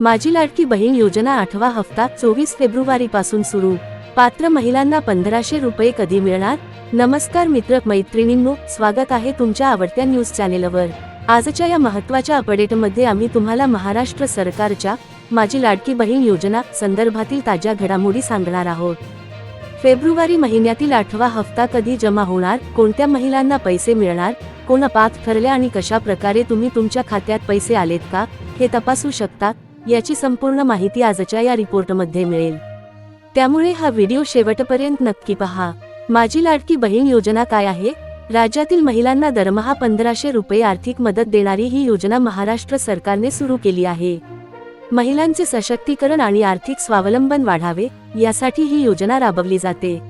माझी लाडकी बहीण योजना 8वा हप्ता 24 फेब्रुवारीपासून सुरू। पात्र महिलांना 1500 रुपये कधी मिळणार? नमस्कार मित्र मैत्रिणींनो, स्वागत आहे तुमच्या आवडत्या न्यूज चॅनेलवर। आजच्या या महत्त्वाच्या अपडेटमध्ये आम्ही तुम्हाला महाराष्ट्र सरकारच्या माझी लाडकी बहीण योजना संदर्भातील ताज्या घडामोडी सांगणार आहोत। फेब्रुवारी महिन्यातील 8वा हप्ता कधी जमा होणार, कोणत्या महिलांना पैसे मिळणार, कोण पात्र ठरले आणि कशा प्रकारे तुम्ही तुमच्या खात्यात पैसे आलेत का हे तपासू शकता, याची संपूर्ण माहिती आजच्या या रिपोर्टमध्ये मिळेल। त्यामुळे हा व्हिडिओ शेवटपर्यंत नक्की पहा। माझी लाडकी बहीण योजना काय आहे? राज्यातील महिलांना दरमहा 1500 रुपये आर्थिक मदत देणारी ही योजना महाराष्ट्र सरकारने सुरू केली आहे। महिलांचे सशक्तीकरण आणि आर्थिक स्वावलंबन वाढावे यासाठी ही योजना राबवली जाते।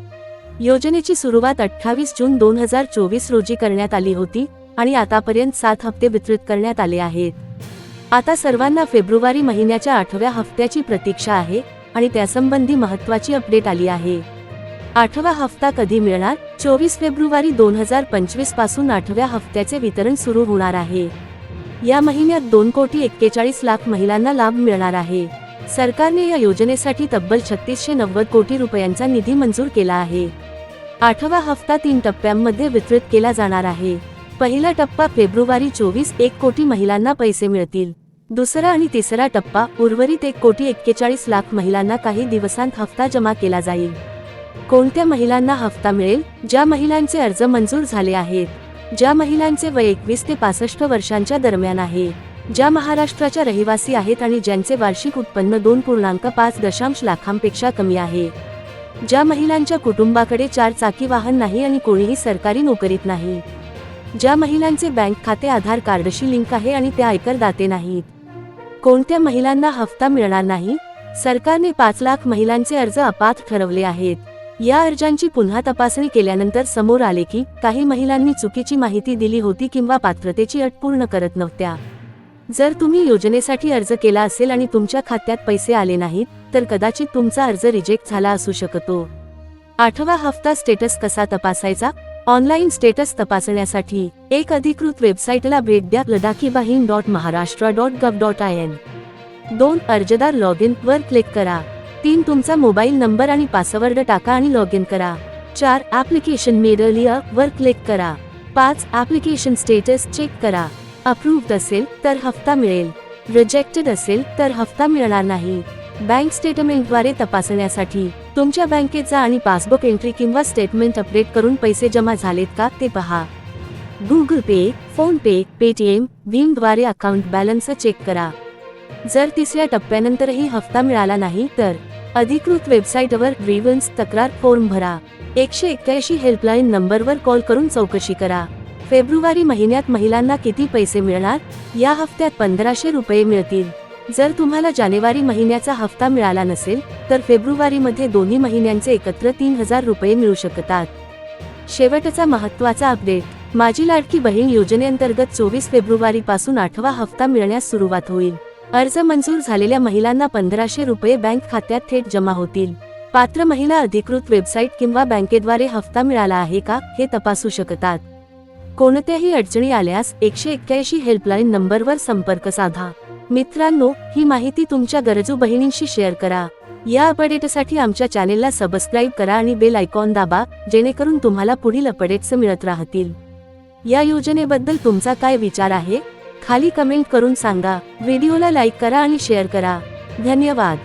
योजनेची सुरुवात 28 जून 2024 रोजी करण्यात आली होती आणि आतापर्यंत 7 हप्ते वितरित करण्यात आले आहेत। आता सर्वांना फेब्रुवारी महिन्याच्या 8व्या हप्त्याची प्रतीक्षा आहे आणि त्यासंबंधी महत्त्वाची अपडेट आली आहे। 8वा हप्ता कधी मिळणार? 24 फेब्रुवारी 2025 पासून 8व्या हप्त्याचे वितरण सुरू होणार आहे। या महिन्यात 2,41,00,000 महिलांना लाभ मिळणार आहे। सरकारने या योजनेसाठी तब्बल 3690 कोटी रुपयांचा निधी मंजूर केला आहे। 8वा हप्ता 3 टप्प्यांमध्ये वितरित केला जाणार आहे। पहिला टप्पा फेब्रुवारी 24, 1 कोटी महिलांना पैसे मिळतील। दुसरा आणि तिसरा टप्पा उर्वरित 1,41,00,000 महिलांना काही दिवसांत हप्ता जमा केला जाईल। कोणत्या महिलांना हप्ता मिळेल? ज्या महिलांचे अर्ज मंजूर झाले आहेत, ज्या महिलांचे वय 21 ते 65 वर्षांच्या दरम्यान आहे, ज्या महाराष्ट्राच्या रहिवासी आहेत आणि ज्यांचे वार्षिक उत्पन्न 2.5 लाखांपेक्षा कमी आहे, ज्या महिलांच्या कुटुंबाकडे 4 चाकी वाहन नाही आणि कोणीही सरकारी नोकरीत नाही, ज्या महिलांचे बँक खाते आधार कार्डशी लिंक आहे आणि त्या आयकर दाते नाहीत। कोणत्या महिलांना हप्ता मिळणार नाही? सरकारने 5 लाख महिलांचे अर्ज अपात्र ठरवले आहेत। या अर्जांची पुन्हा तपासणी केल्यानंतर समोर आले की काही महिलांनी चुकीची माहिती दिली होती किंवा पात्रतेची अट पूर्ण करत नव्हत्या। जर तुम्ही योजनेसाठी अर्ज केला असेल आणि तुमच्या खात्यात पैसे आले नाहीत, तर कदाचित तुमचा अर्ज रिजेक्ट झाला असू शकतो। 8वा हप्ता स्टेटस कसा तपासायचा? ऑनलाईन स्टेटस तपासण्यासाठी एक अधिकृत वेबसाईटला भेट द्या, ladakhibahin.maharashtra.gov.in। 2. अर्जदार लॉग इन वर क्लिक करा। 3. तुमचा मोबाईल नंबर आणि पासवर्ड टाका आणि लॉग इन करा। 4. ॲप्लिकेशन मेड अर्लियर वर क्लिक करा। 5. ॲप्लिकेशन स्टेटस चेक करा। अप्रूव्ड असेल तर हप्ता मिळेल, रिजेक्टेड असेल तर हप्ता मिळणार नाही। बँक स्टेटमेंटद्वारे तपासण्यासाठी तुमच्या बँकेचा आणि पासबुक एंट्री किंवा स्टेटमेंट अपडेट करून पैसे जमा झालेत का ते पहा। गुगल पे, फोन पे, पेटीएम, भीमद्वारे अकाउंट बॅलन्स चेक करा। जर तिसऱ्या टप्प्यानंतरही हप्ता मिळाला नाही तर अधिकृत वेबसाईटवर ग्रीव्हन्स तक्रार फॉर्म भरा। 181 हेल्पलाईन नंबरवर कॉल करून चौकशी करा। फेब्रुवारी महिन्यात महिलांना किती पैसे मिळणार? या हप्त्यात 1500 रुपये मिळतील। जर तुम्हाला जानेवारी महिन्याचा हप्ता मिळाला नसेल तर फेब्रुवारीमध्ये दोन्ही महिन्यांचे एकत्र 3000 रुपये मिळू शकतात। शेवटचा महत्त्वाचा अपडेट, माझी लाडकी बहीण योजनेअंतर्गत 24 फेब्रुवारीपासून 8वा हप्ता मिळण्यास सुरुवात होईल। अर्ज मंजूर झालेल्या महिलांना 1500 रुपये बँक खात्यात थेट जमा होतील। पात्र महिला अधिकृत वेबसाईट किंवा बँकेद्वारे हप्ता मिळाला आहे का हे तपासू शकतात। कोणत्याही अडचणी आल्यास 181 हेल्पलाईन नंबरवर संपर्क साधा। मित्रांनो, ही माहिती तुमच्या गरजू बहिणींशी शेअर करा। या अपडेटसाठी आमच्या चॅनेलला सबस्क्राईब करा आणि बेल आयकॉन दाबा, जेणेकरून तुम्हाला पुढील अपडेट्स मिळत राहतील। या योजनेबद्दल तुमचा काय विचार आहे? खाली कमेंट करून सांगा। व्हिडिओला लाईक करा आणि शेअर करा। धन्यवाद।